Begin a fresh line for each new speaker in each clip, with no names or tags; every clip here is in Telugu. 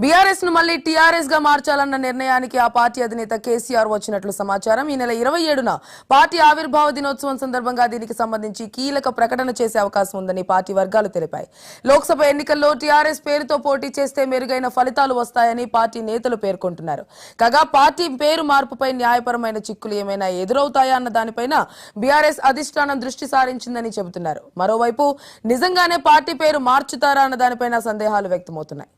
బీఆర్ఎస్ ను మళ్లీ టీఆర్ఎస్ గా మార్చాలన్న నిర్ణయానికి ఆ పార్టీ అధినేత కేసీఆర్ వచ్చినట్లు సమాచారం. ఈ నెల 27న పార్టీ ఆవిర్భావ దినోత్సవం సందర్భంగా దీనికి సంబంధించి కీలక ప్రకటన చేసే అవకాశం ఉందని పార్టీ వర్గాలు తెలిపాయి. లోక్సభ ఎన్నికల్లో టీఆర్ఎస్ పేరుతో పోటీ చేస్తే మెరుగైన ఫలితాలు వస్తాయని పార్టీ నేతలు పేర్కొంటున్నారు. కాగా పార్టీ పేరు మార్పుపై న్యాయపరమైన చిక్కులు ఏమైనా ఎదురవుతాయా అన్న దానిపైన బీఆర్ఎస్ అధిష్టానం దృష్టి సారించిందని చెబుతున్నారు. మరోవైపు నిజంగానే పార్టీ పేరు మార్చుతారా అన్న దానిపైన సందేహాలు వ్యక్తమవుతున్నాయి.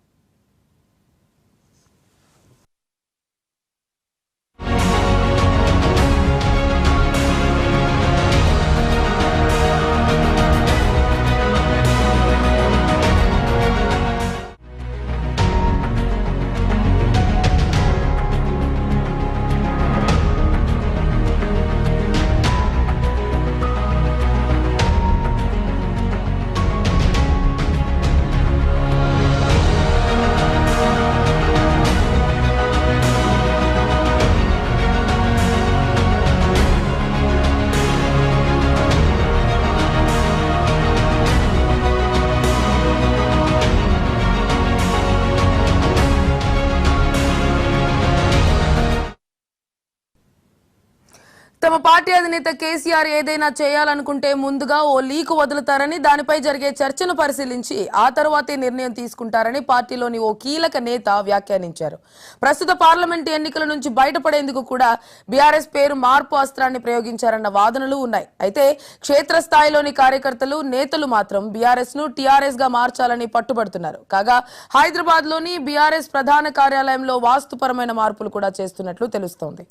తమ పార్టీ అధినేత కేసీఆర్ ఏదైనా చేయాలనుకుంటే ముందుగా ఓ లీకు వదులుతారని, దానిపై జరిగే చర్చను పరిశీలించి ఆ తర్వాతే నిర్ణయం తీసుకుంటారని పార్టీలోని ఓ కీలక నేత వ్యాఖ్యానించారు. ప్రస్తుత పార్లమెంటు ఎన్నికల నుంచి బయటపడేందుకు కూడా బీఆర్ఎస్ పేరు మార్పు అస్త్రాన్ని ప్రయోగించారన్న వాదనలు ఉన్నాయి. అయితే క్షేత్రస్థాయిలోని కార్యకర్తలు, నేతలు మాత్రం బీఆర్ఎస్ ను టీఆర్ఎస్ గా మార్చాలని పట్టుబడుతున్నారు. కాగా హైదరాబాద్ లోని బీఆర్ఎస్ ప్రధాన కార్యాలయంలో వాస్తుపరమైన మార్పులు కూడా చేస్తున్నట్లు తెలుస్తోంది.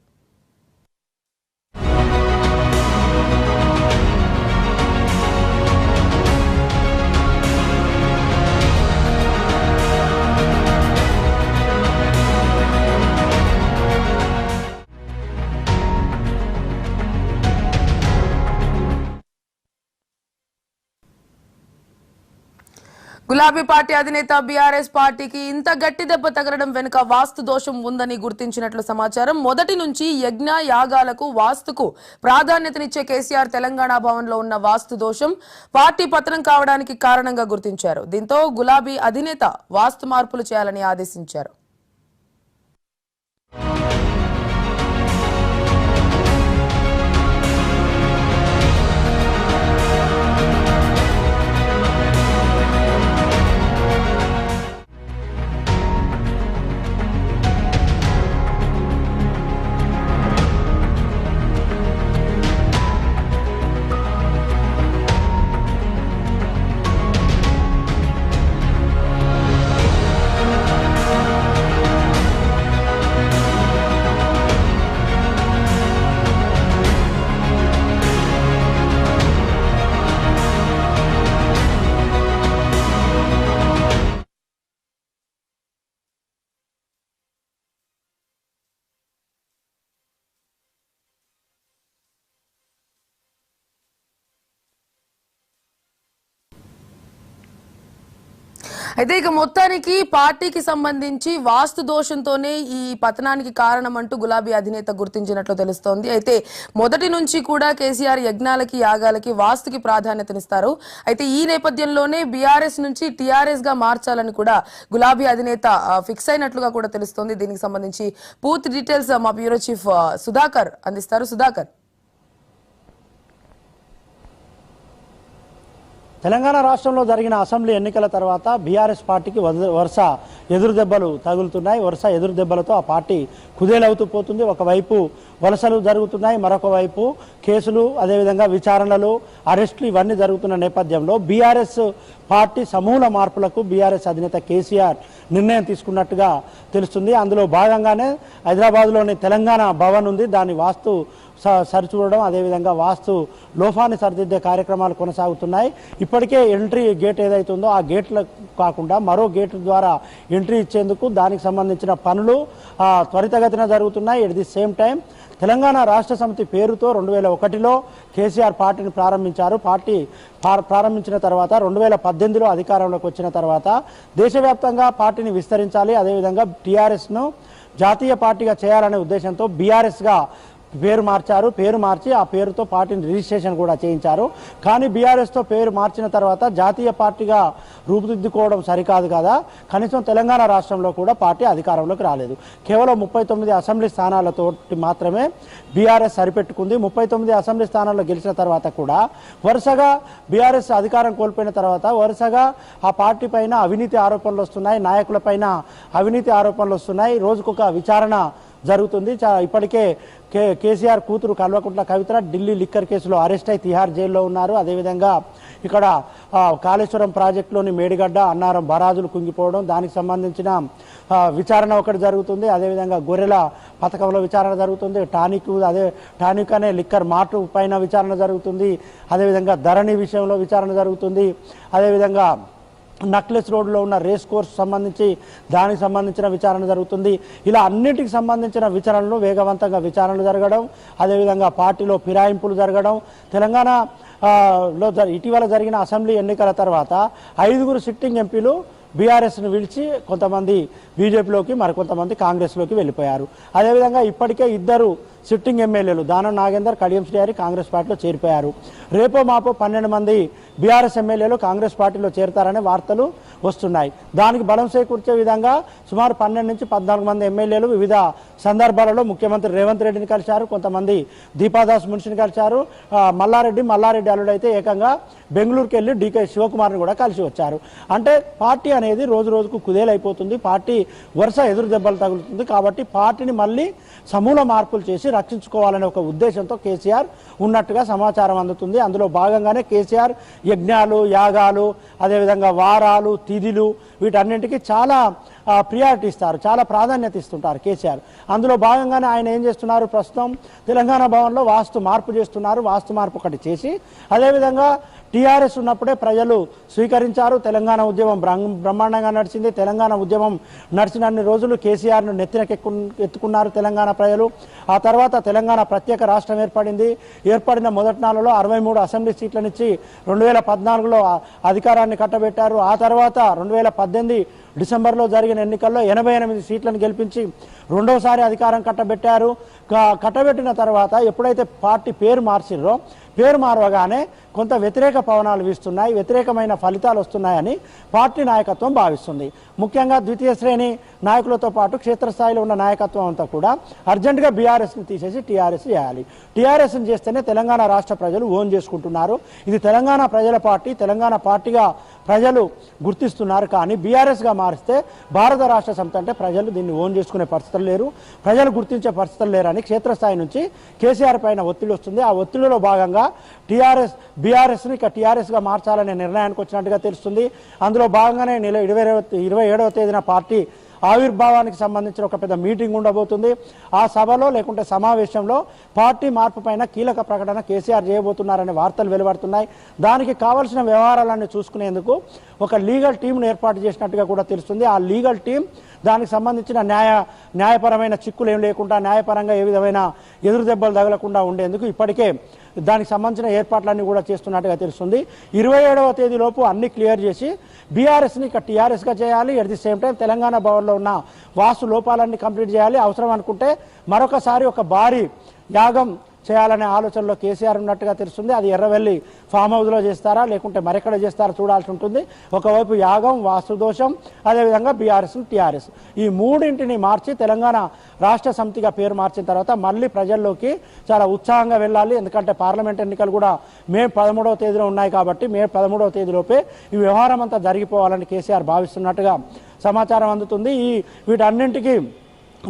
గులాబీ పార్టీ అధినేత బీఆర్ఎస్ పార్టీకి ఇంత గట్టి దెబ్బ తగలడం వెనుక వాస్తు దోషం ఉందని గుర్తించినట్లు సమాచారం. మొదటి నుంచి యజ్ఞ యాగాలకు, వాస్తుకు ప్రాధాన్యతనిచ్చే కేసీఆర్ తెలంగాణ భవన్లో ఉన్న వాస్తు దోషం పార్టీ పతనం కావడానికి కారణంగా గుర్తించారు. దీంతో గులాబీ అధినేత వాస్తు మార్పులు చేయాలని ఆదేశించారు. అయితే ఇక మొత్తానికి పార్టీకి సంబంధించి వాస్తు దోషంతోనే ఈ పతనానికి కారణం అంటూ గులాబీ అధినేత గుర్తించినట్లు తెలుస్తోంది. అయితే మొదటి నుంచి కూడా కేసీఆర్ యజ్ఞాలకి, యాగాలకి, వాస్తుకి ప్రాధాన్యతనిస్తారు. అయితే ఈ నేపథ్యంలోనే బీఆర్ఎస్ నుంచి టీఆర్ఎస్ గా మార్చాలని కూడా గులాబీ అధినేత ఫిక్స్ అయినట్లుగా కూడా తెలుస్తోంది. దీనికి సంబంధించి పూర్తి డీటెయిల్స్ మా బ్యూరో చీఫ్ సుధాకర్ అందిస్తారు. సుధాకర్,
తెలంగాణ రాష్ట్రంలో జరిగిన అసెంబ్లీ ఎన్నికల తర్వాత బీఆర్ఎస్ పార్టీకి వరుస ఎదురు దెబ్బలు తగులుతున్నాయి. వరుస ఎదురు దెబ్బలతో ఆ పార్టీ కుదేలవుతూ పోతుంది. ఒకవైపు వలసలు జరుగుతున్నాయి, మరొక వైపు కేసులు, అదేవిధంగా విచారణలు, అరెస్టులు ఇవన్నీ జరుగుతున్న నేపథ్యంలో బీఆర్ఎస్ పార్టీ సమూల మార్పులకు బీఆర్ఎస్ అధినేత కేసీఆర్ నిర్ణయం తీసుకున్నట్టుగా తెలుస్తుంది. అందులో భాగంగానే హైదరాబాద్లోని తెలంగాణ భవన్ ఉంది, దాని వాస్తు సరిచూడడం, అదేవిధంగా వాస్తు లోపాన్ని సరిదిద్దే కార్యక్రమాలు కొనసాగుతున్నాయి. ఇప్పటికే ఎంట్రీ గేట్ ఏదైతుందో ఆ గేట్ల కాకుండా మరో గేట్ ద్వారా ఎంట్రీ ఇచ్చేందుకు దానికి సంబంధించిన పనులు త్వరితగతిన జరుగుతున్నాయి. At the same time Telangana రాష్ట్ర సమితి పేరుతో 2001లో కేసీఆర్ పార్టీని ప్రారంభించారు. పార్టీ ప్రారంభించిన తర్వాత 2018లో అధికారంలోకి వచ్చిన తర్వాత దేశవ్యాప్తంగా పార్టీని విస్తరించాలి, అదేవిధంగా టీఆర్ఎస్ను జాతీయ పార్టీగా చేయాలనే ఉద్దేశంతో బీఆర్ఎస్గా పేరు మార్చారు. పేరు మార్చి ఆ పేరుతో పార్టీని రిజిస్ట్రేషన్ కూడా చేయించారు. కానీ బీఆర్ఎస్తో పేరు మార్చిన తర్వాత జాతీయ పార్టీగా రూపుదిద్దుకోవడం సరికాదు కదా. కనీసం తెలంగాణ రాష్ట్రంలో కూడా పార్టీ అధికారంలోకి రాలేదు. కేవలం 39 అసెంబ్లీ స్థానాలతో మాత్రమే బీఆర్ఎస్ సరిపెట్టుకుంది. 39 అసెంబ్లీ స్థానాల్లో గెలిచిన తర్వాత కూడా వరుసగా బీఆర్ఎస్ అధికారం కోల్పోయిన తర్వాత వరుసగా ఆ పార్టీ పైన అవినీతి ఆరోపణలు వస్తున్నాయి, నాయకుల పైన అవినీతి ఆరోపణలు వస్తున్నాయి. రోజుకొక విచారణ జరుగుతుంది. ఇప్పటికే కేసీఆర్ కూతురు కల్వకుంట్ల కవిత ఢిల్లీ లిక్కర్ కేసులో అరెస్ట్ అయి తిహార్ జైల్లో ఉన్నారు. అదేవిధంగా ఇక్కడ కాళేశ్వరం ప్రాజెక్టులోని మేడిగడ్డ అన్నారం బరాజులు కుంగిపోవడం, దానికి సంబంధించిన విచారణ ఒకటి జరుగుతుంది. అదేవిధంగా గొర్రెల పథకంలో విచారణ జరుగుతుంది. టానిక్ అనే లిక్కర్ మార్టు పైన విచారణ జరుగుతుంది. అదేవిధంగా ధరణి విషయంలో విచారణ జరుగుతుంది. అదేవిధంగా నక్లెస్ రోడ్లో ఉన్న రేస్ కోర్స్ సంబంధించి దానికి సంబంధించిన విచారణ జరుగుతుంది. ఇలా అన్నిటికి సంబంధించిన విచారణలు వేగవంతంగా విచారణలు జరగడం, అదేవిధంగా పార్టీలో ఫిరాయింపులు జరగడం, తెలంగాణలో ఇటీవల జరిగిన అసెంబ్లీ ఎన్నికల తర్వాత 5 సిట్టింగ్ ఎంపీలు బీఆర్ఎస్ను విడిచి కొంతమంది బీజేపీలోకి మరికొంతమంది కాంగ్రెస్లోకి వెళ్ళిపోయారు. అదేవిధంగా ఇప్పటికే 2 సిట్టింగ్ ఎమ్మెల్యేలు దానం నాగేందర్, కడియం శ్రీహరి కాంగ్రెస్ పార్టీలో చేరిపోయారు. రేపో మాపో 12 మంది బీఆర్ఎస్ ఎమ్మెల్యేలు కాంగ్రెస్ పార్టీలో చేరతారనే వార్తలు వస్తున్నాయి. దానికి బలం చేకూర్చే విధంగా సుమారు 12 నుంచి 14 మంది ఎమ్మెల్యేలు వివిధ సందర్భాలలో ముఖ్యమంత్రి రేవంత్ రెడ్డిని కలిశారు. కొంతమంది దీపాదాస్ మున్షిని కలిశారు. మల్లారెడ్డి అల్లుడైతే ఏకంగా బెంగళూరుకి వెళ్ళి డీకే శివకుమార్ని కూడా కలిసి వచ్చారు. అంటే పార్టీ అనేది రోజు రోజుకు కుదేలైపోతుంది. పార్టీ వరుస ఎదురు దెబ్బలు తగులుతుంది. కాబట్టి పార్టీని మళ్ళీ సమూల మార్పులు చేసి రక్షించుకోవాలనే ఒక ఉద్దేశంతో కేసీఆర్ ఉన్నట్టుగా సమాచారం అందుతుంది. అందులో భాగంగానే కేసీఆర్ యజ్ఞాలు, యాగాలు, అదేవిధంగా వారాలు, తిథులు వీటన్నింటికి చాలా ప్రియారిటీ ఇస్తారు, చాలా ప్రాధాన్యత ఇస్తుంటారు కేసీఆర్. అందులో భాగంగానే ఆయన ఏం చేస్తున్నారు, ప్రస్తుతం తెలంగాణ భవన్లో వాస్తు మార్పు చేస్తున్నారు. వాస్తు మార్పు ఒకటి చేసి అదేవిధంగా టీఆర్ఎస్ ఉన్నప్పుడే ప్రజలు స్వీకరించారు. తెలంగాణ ఉద్యమం బ్రహ్మాండంగా నడిచింది. తెలంగాణ ఉద్యమం నడిచినన్ని రోజులు కేసీఆర్ను ఎత్తుకున్నారు తెలంగాణ ప్రజలు. ఆ తర్వాత తెలంగాణ ప్రత్యేక రాష్ట్రం ఏర్పడిన మొదటి నాలుగులో 63 అసెంబ్లీ సీట్లనిచ్చి 2014లో అధికారాన్ని కట్టబెట్టారు. ఆ తర్వాత 2018 డిసెంబర్లో జరిగిన ఎన్నికల్లో 88 సీట్లను గెలిపించి రెండోసారి అధికారం కట్టబెట్టారు. కట్టబెట్టిన తర్వాత ఎప్పుడైతే పార్టీ పేరు మార్చిర్రో పేరు మారవగానే కొంత వ్యతిరేక పవనాలు వీస్తున్నాయి, వ్యతిరేకమైన ఫలితాలు వస్తున్నాయని పార్టీ నాయకత్వం భావిస్తుంది. ముఖ్యంగా ద్వితీయ శ్రేణి నాయకులతో పాటు క్షేత్రస్థాయిలో ఉన్న నాయకత్వం అంతా కూడా అర్జెంటుగా బీఆర్ఎస్ని తీసేసి టీఆర్ఎస్ చేయాలి. టీఆర్ఎస్ని చేస్తేనే తెలంగాణ రాష్ట్ర ప్రజలు ఓన్ చేసుకుంటున్నారు. ఇది తెలంగాణ ప్రజల పార్టీ, తెలంగాణ పార్టీగా ప్రజలు గుర్తిస్తున్నారు. కానీ బీఆర్ఎస్గా మారిస్తే భారత రాష్ట్ర సమితి అంటే ప్రజలు దీన్ని ఓన్ చేసుకునే పరిస్థితులు లేరు, ప్రజలు గుర్తించే పరిస్థితులు లేరని క్షేత్రస్థాయి నుంచి కేసీఆర్ పైన ఒత్తిడి వస్తుంది. ఆ ఒత్తిడిలో భాగంగా బీఆర్ఎస్ని ఇక టీఆర్ఎస్గా మార్చాలనే నిర్ణయానికి వచ్చినట్టుగా తెలుస్తుంది. అందులో భాగంగానే నెల 27వ తేదీన పార్టీ ఆవిర్భావానికి సంబంధించిన ఒక పెద్ద మీటింగ్ ఉండబోతుంది. ఆ సభలో లేకుంటే సమావేశంలో పార్టీ మార్పు పైన కీలక ప్రకటన కేసీఆర్ చేయబోతున్నారనే వార్తలు వెలువడుతున్నాయి. దానికి కావలసిన వ్యవహారాలన్నీ చూసుకునేందుకు ఒక లీగల్ టీంను ఏర్పాటు చేసినట్టుగా కూడా తెలుస్తుంది. ఆ లీగల్ టీం దానికి సంబంధించిన న్యాయపరమైన చిక్కులు ఏం లేకుండా, న్యాయపరంగా ఏ విధమైన ఎదురు దెబ్బలు తగలకుండా ఉండేందుకు ఇప్పటికే దానికి సంబంధించిన ఏర్పాట్లన్నీ కూడా చేస్తున్నట్టుగా తెలుస్తుంది. 27వ తేదీలోపు అన్ని క్లియర్ చేసి బీఆర్ఎస్ని ఇక టీఆర్ఎస్గా చేయాలి. At the same time Telangana భవన్లో ఉన్న వాస్తు లోపాలన్నీ కంప్లీట్ చేయాలి. అవసరం అనుకుంటే మరొకసారి ఒక భారీ యాగం చేయాలనే ఆలోచనలో కేసీఆర్ ఉన్నట్టుగా తెలుస్తుంది. అది ఎర్రవెల్లి ఫామ్ హౌస్లో చేస్తారా లేకుంటే మరెక్కడ చేస్తారా చూడాల్సి ఉంటుంది. ఒకవైపు యాగం, వాస్తుదోషం, అదేవిధంగా బీఆర్ఎస్, టీఆర్ఎస్ ఈ మూడింటిని మార్చి తెలంగాణ రాష్ట్ర సమితిగా పేరు మార్చిన తర్వాత మళ్ళీ ప్రజల్లోకి చాలా ఉత్సాహంగా వెళ్ళాలి. ఎందుకంటే పార్లమెంట్ ఎన్నికలు కూడా మే 13వ తేదీలో ఉన్నాయి కాబట్టి మే 13వ తేదీలోపే ఈ వ్యవహారం అంతా జరిగిపోవాలని కేసీఆర్ భావిస్తున్నట్టుగా సమాచారం అందుతుంది. వీటన్నింటికి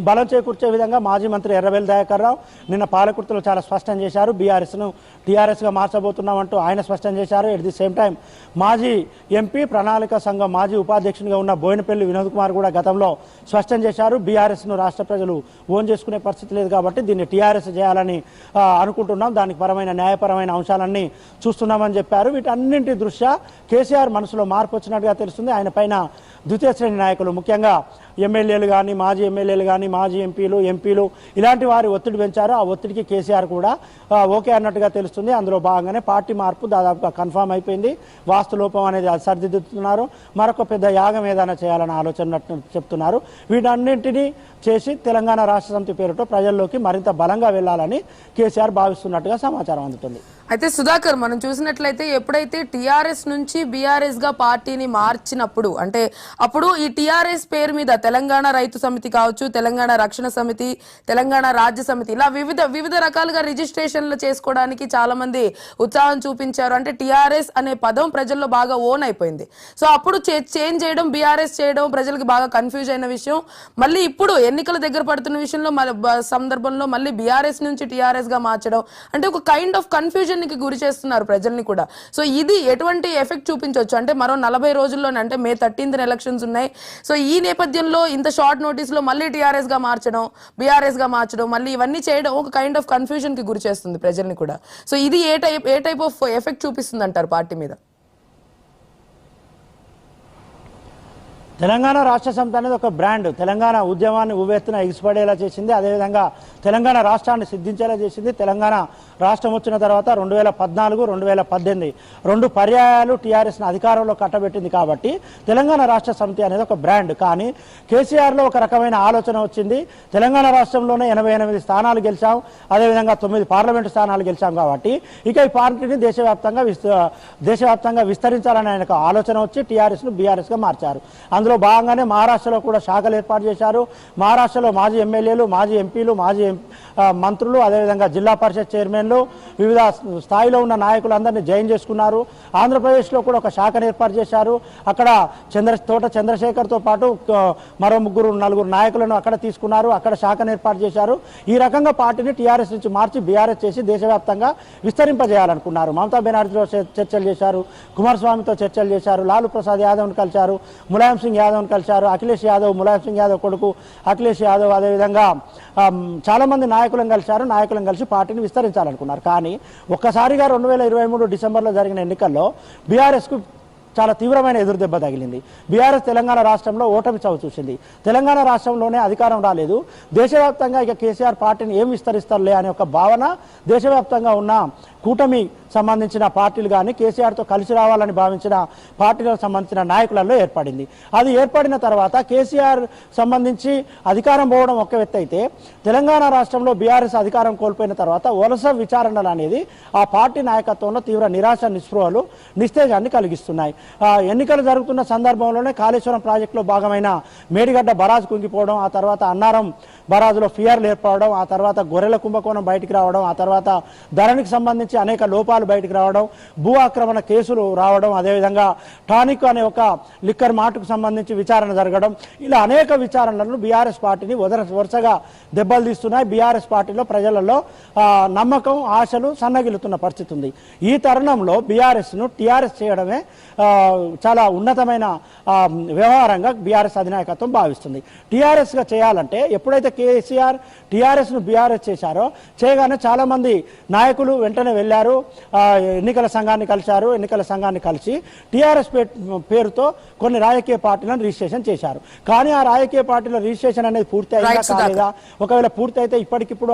బలం చేకూర్చే విధంగా మాజీ మంత్రి ఎర్రబెల్లి దయాకర్ రావు నిన్న పాలకుర్తిలో చాలా స్పష్టం చేశారు. బీఆర్ఎస్ను టీఆర్ఎస్గా మార్చబోతున్నామంటూ ఆయన స్పష్టం చేశారు. ఎట్ ది సేమ్ టైం మాజీ ఎంపీ ప్రణాళిక సంఘం మాజీ ఉపాధ్యక్షునిగా ఉన్న బోయినపల్లి వినోద్ కుమార్ కూడా గతంలో స్పష్టం చేశారు. బీఆర్ఎస్ను రాష్ట్ర ప్రజలు ఓన్ చేసుకునే పరిస్థితి లేదు కాబట్టి దీన్ని టీఆర్ఎస్ చేయాలని అనుకుంటున్నాం, దానికి పరమైన న్యాయపరమైన అంశాలన్నీ చూస్తున్నామని చెప్పారు. వీటన్నింటి దృష్ట్యా కేసీఆర్ మనసులో మార్పు వచ్చినట్టుగా తెలుస్తుంది. ఆయన పైన ద్వితీయ శ్రేణి నాయకులు ముఖ్యంగా ఎమ్మెల్యేలు కానీ మాజీ ఎమ్మెల్యేలు కానీ కానీ మాజీ ఎంపీలు ఇలాంటి వారి ఒత్తిడి పెంచారు. ఆ ఒత్తిడికి కేసీఆర్ కూడా ఓకే అన్నట్టుగా తెలుస్తుంది. అందులో భాగంగానే పార్టీ మార్పు దాదాపుగా కన్ఫామ్ అయిపోయింది. వాస్తు లోపం అనేది సరిదిద్దుతున్నారు. మరొక పెద్ద యాగం ఏదైనా చేయాలని ఆలోచన చెప్తున్నారు. వీటన్నింటినీ చేసి తెలంగాణ రాష్ట్ర సమితి పేరుతో ప్రజల్లోకి మరింత బలంగా వెళ్లాలని కేసీఆర్ భావిస్తున్నట్టుగా సమాచారం అందుతుంది.
అయితే సుధాకర్, మనం చూసినట్లయితే ఎప్పుడైతే టీఆర్ఎస్ నుంచి బీఆర్ఎస్ గా పార్టీని మార్చినప్పుడు, అంటే అప్పుడు ఈ టీఆర్ఎస్ పేరు మీద తెలంగాణ రైతు సమితి కావచ్చు, తెలంగాణ రక్షణ సమితి, తెలంగాణ రాజ్య సమితి, ఇలా వివిధ రకాలుగా రిజిస్ట్రేషన్లు చేసుకోవడానికి చాలా మంది ఉత్సాహం చూపించారు. అంటే టీఆర్ఎస్ అనే పదం ప్రజల్లో బాగా ఓన్ అయిపోయింది. సో అప్పుడు చేంజ్ చేయడం, బీఆర్ఎస్ చేయడం ప్రజలకు బాగా కన్ఫ్యూజ్ అయిన విషయం. మళ్ళీ ఇప్పుడు ఎన్నికల దగ్గర పడుతున్న విషయంలో సందర్భంలో మళ్ళీ బీఆర్ఎస్ నుంచి టీఆర్ఎస్ గా మార్చడం అంటే ఒక కైండ్ ఆఫ్ కన్ఫ్యూజన్ కి గురి చేస్తున్నారు ప్రజల్ని కూడా. సో ఇది ఎటువంటి ఎఫెక్ట్ చూపించవచ్చు అంటే మరో 40 రోజుల్లోనే, అంటే May 13th ఎలక్షన్స్ ఉన్నాయి. సో ఈ నేపథ్యంలో ఇంత షార్ట్ నోటీస్ లో మళ్ళీ టీఆర్ఎస్ గా మార్చడం, బీఆర్ఎస్ గా మార్చడం, మళ్ళీ ఇవన్నీ చేయడం ఒక కైండ్ ఆఫ్ కన్ఫ్యూజన్ కి గురి చేస్తుంది ప్రజల్ని కూడా. సో ఇది ఏ టైప్ ఆఫ్ ఎఫెక్ట్ చూపిస్తుంది అంటారు పార్టీ మీద?
తెలంగాణ రాష్ట్ర సమితి అనేది ఒక బ్రాండ్. తెలంగాణ ఉద్యమాన్ని ఉవ్వెత్తున ఎగిసిపడేలా చేసింది. అదేవిధంగా తెలంగాణ రాష్ట్రాన్ని సిద్ధించేలా చేసింది. తెలంగాణ రాష్ట్రం వచ్చిన తర్వాత 2014, 2018 2 పర్యాయాలు టీఆర్ఎస్ని అధికారంలో కట్టబెట్టింది. కాబట్టి తెలంగాణ రాష్ట్ర సమితి అనేది ఒక బ్రాండ్. కానీ కేసీఆర్లో ఒక రకమైన ఆలోచన వచ్చింది. తెలంగాణ రాష్ట్రంలోనే 88 స్థానాలు గెలిచాం, అదేవిధంగా 9 పార్లమెంటు స్థానాలు గెలిచాం. కాబట్టి ఇక ఈ పార్టీని దేశవ్యాప్తంగా విస్తరించాలని ఆయనకు ఆలోచన వచ్చి టీఆర్ఎస్ను బీఆర్ఎస్గా మార్చారు. అందులో భాగంగానే మహారాష్ట్రలో కూడా శాఖలు ఏర్పాటు చేశారు. మహారాష్ట్రలో మాజీ ఎమ్మెల్యేలు, మాజీ ఎంపీలు, మాజీ మంత్రులు, అదేవిధంగా జిల్లా పరిషత్ చైర్మన్లు, వివిధ స్థాయిలో ఉన్న నాయకులందరినీ జాయిన్ చేసుకున్నారు. ఆంధ్రప్రదేశ్లో కూడా ఒక శాఖను ఏర్పాటు చేశారు. అక్కడ తోట చంద్రశేఖర్తో పాటు మరో 3-4 నాయకులను అక్కడ తీసుకున్నారు. అక్కడ శాఖను ఏర్పాటు చేశారు. ఈ రకంగా పార్టీని టీఆర్ఎస్ నుంచి మార్చి బీఆర్ఎస్ చేసి దేశవ్యాప్తంగా విస్తరింపజేయాలనుకున్నారు. మమతా బెనర్జీతో చర్చలు చేశారు, కుమారస్వామితో చర్చలు చేశారు, లాలూ ప్రసాద్ యాదవ్ను కలిశారు, ములాయం సింగ్ యాదవ్ను కలిశారు, అఖిలేష్ యాదవ్, ములాయం సింగ్ యాదవ్ కొడుకు అఖిలేష్ యాదవ్, అదేవిధంగా చాలా మంది నాయకులను కలిసి పార్టీని విస్తరించాలనుకున్నారు. కానీ ఒక్కసారిగా 2023 డిసెంబర్లో జరిగిన ఎన్నికల్లో బీఆర్ఎస్కు చాలా తీవ్రమైన ఎదురుదెబ్బ తగిలింది. బీఆర్ఎస్ తెలంగాణ రాష్ట్రంలో ఓటమి చవి చూసింది. తెలంగాణ రాష్ట్రంలోనే అధికారం రాలేదు. దేశవ్యాప్తంగా ఇక కేసీఆర్ పార్టీని ఏం విస్తరిస్తారులే అనే ఒక భావన దేశవ్యాప్తంగా ఉన్న కూటమి సంబంధించిన పార్టీలు కానీ కేసీఆర్తో కలిసి రావాలని భావించిన పార్టీలకు సంబంధించిన నాయకులలో ఏర్పడింది. అది ఏర్పడిన తర్వాత కేసీఆర్ సంబంధించి అధికారం పోవడం ఒక ఎత్తు అయితే, తెలంగాణ రాష్ట్రంలో బీఆర్ఎస్ అధికారం కోల్పోయిన తర్వాత వలస విచారణలు అనేది ఆ పార్టీ నాయకత్వంలో తీవ్ర నిరాశ, నిస్పృహలు, నిస్తేజాన్ని కలిగిస్తున్నాయి. ఎన్నికలు జరుగుతున్న సందర్భంలోనే కాళేశ్వరం ప్రాజెక్టులో భాగమైన మేడిగడ్డ బరాజ్ కుంగిపోవడం, ఆ తర్వాత అన్నారం బరాజులో ఫియర్లు ఏర్పడడం, ఆ తర్వాత గొర్రెల కుంభకోణం బయటికి రావడం, ఆ తర్వాత ధరణికి సంబంధించి అనేక లోపాలు బయటకు రావడం, భూ ఆక్రమణ కేసులు రావడం, అదేవిధంగా టానిక్ అనే ఒక లిక్కర్ మాటకు సంబంధించి విచారణ జరగడం, ఇలా అనేక విచారణలను బీఆర్ఎస్ పార్టీని వరుసగా దెబ్బలు తీస్తున్నాయి. బీఆర్ఎస్ పార్టీలో ప్రజలలో నమ్మకం, ఆశలు సన్నగిలుతున్న పరిస్థితి ఉంది. ఈ తరుణంలో బీఆర్ఎస్ను టీఆర్ఎస్ చేయడమే చాలా ఉన్నతమైన వ్యవహారంగా బీఆర్ఎస్ అధినాయకత్వం భావిస్తుంది. టీఆర్ఎస్గా చేయాలంటే ఎప్పుడైతే కేసీఆర్ టీఆర్ఎస్ను బీఆర్ఎస్ చేశారో చేయగానే చాలామంది నాయకులు వెంటనే వెళ్ళారు, ఎన్నికల సంఘాన్ని కలిసి టీఆర్ఎస్ పేరుతో కొన్ని రాజకీయ పార్టీలను రిజిస్ట్రేషన్ చేశారు. కానీ ఆ రాజకీయ పార్టీల రిజిస్ట్రేషన్ అనేది పూర్తి అయిందా కాలేదా, ఒకవేళ పూర్తి అయితే ఇప్పటికిప్పుడు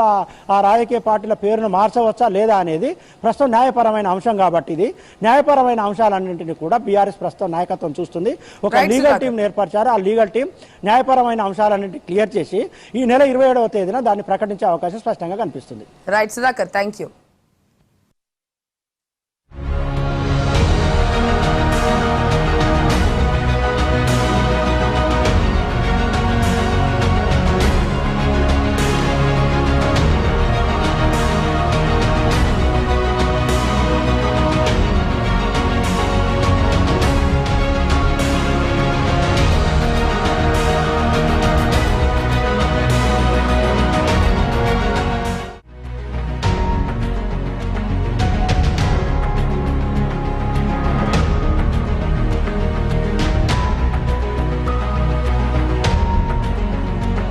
ఆ రాజకీయ పార్టీల పేరును మార్చవచ్చా లేదా అనేది ప్రస్తుతం న్యాయపరమైన అంశం. కాబట్టి ఇది న్యాయపరమైన అంశాలన్నింటినీ కూడా బీఆర్ఎస్ ప్రస్తుతం నాయకత్వం చూస్తుంది. ఒక లీగల్ టీం ఏర్పరిచారు. ఆ లీగల్ టీం న్యాయపరమైన అంశాలన్నింటినీ క్లియర్ చేసి ఈ నెల 27వ తేదీన దాన్ని ప్రకటించే అవకాశం స్పష్టంగా కనిపిస్తుంది.
Right Sudhakar, thank you.